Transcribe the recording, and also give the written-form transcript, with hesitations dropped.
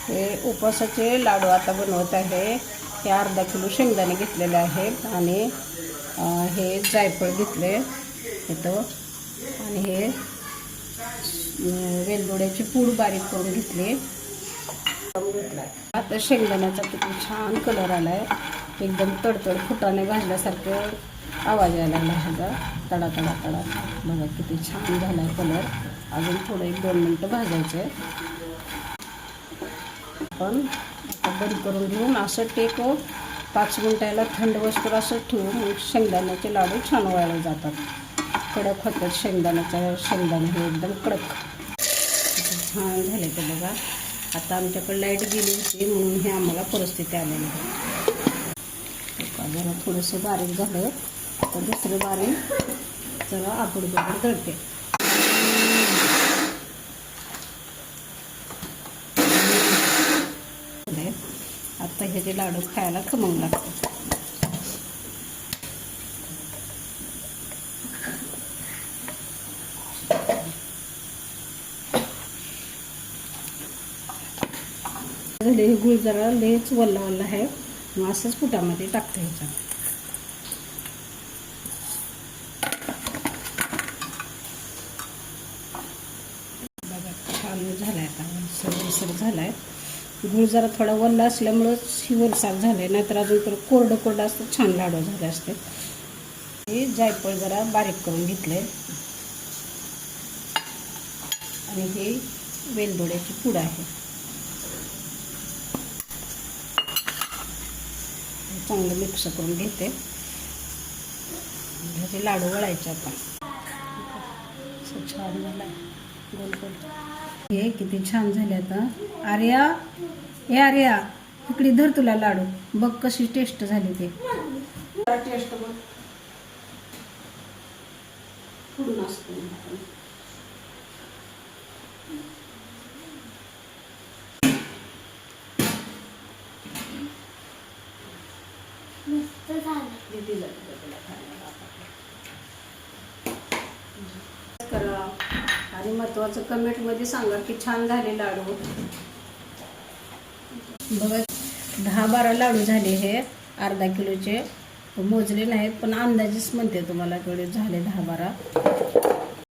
हे उपवासाचे लाडू आता बनवत आहे। हे अर्धा किलो शेंगदाणे घेतलेले आहेत आणि हे जायफळ घेतले इथं आणि हे वेलदोड्याची पूड बारीक करून घेतली। आता शेंगदाण्याचा किती छान कलर आलाय, एकदम तडतड फुटाणे भाजल्यासारखं आवाज यायला लागला ह्याचा, तडा तडा तडा। बघा किती छान झालाय कलर। अजून थोडं 1-2 मिनटं भाजायचे। आपण आता बंद करून घेऊन असं टेक 5 मिनिटाला थंड वस्तूवर असं ठेवून मग शेंगदाण्याचे लाडू छान वळले जातात, कडक होतात। शेंगदाणे हे एकदम कडक छान झाले ते बघा। आता आमच्याकडे लाईट गेली होती म्हणून हे आम्हाला परिस्थिती आलेली आहे। जरा थोडंसं बारीक झालं, आता दुसरं बारीक जरा आबडधोबड दळते। आता ह्याचे लाडू खायला खमंग लागतात। हे गुळ जरा लेच वल्ला वल्ला आहे, मग असंच पुटामध्ये टाकते ह्याच्यात। बघा छान झालाय, आता सरसर झालाय। गुळ जरा थोडा वल्ला असल्यामुळं शिवरसार झालाय, नाहीतर अजून तर कोरडं असतं छान लाडू झाले असते। हे जायफळ जरा बारीक करून घेतले आणि हे वेलदोड्याची पूड आहे, चांगलं मिक्स करून घेते। ह्याचे लाडू वळायचे आता। छान झाला गोल गोल, हे किती छान झाले। आता आर्या, हे आर्या इकडे धर, तुला लाडू बघ कशी टेस्ट झाली ते। टेस्ट बघ पूर्ण असतो। करा आणि महत्वाचं कमेंटमध्ये सांगा की छान झाले लाडू। बघा 10-12 लाडू झाले, हे अर्धा किलोचे मोजले नाहीत पण अंदाजेच म्हणते तुम्हाला, तेवढे झाले 10-12।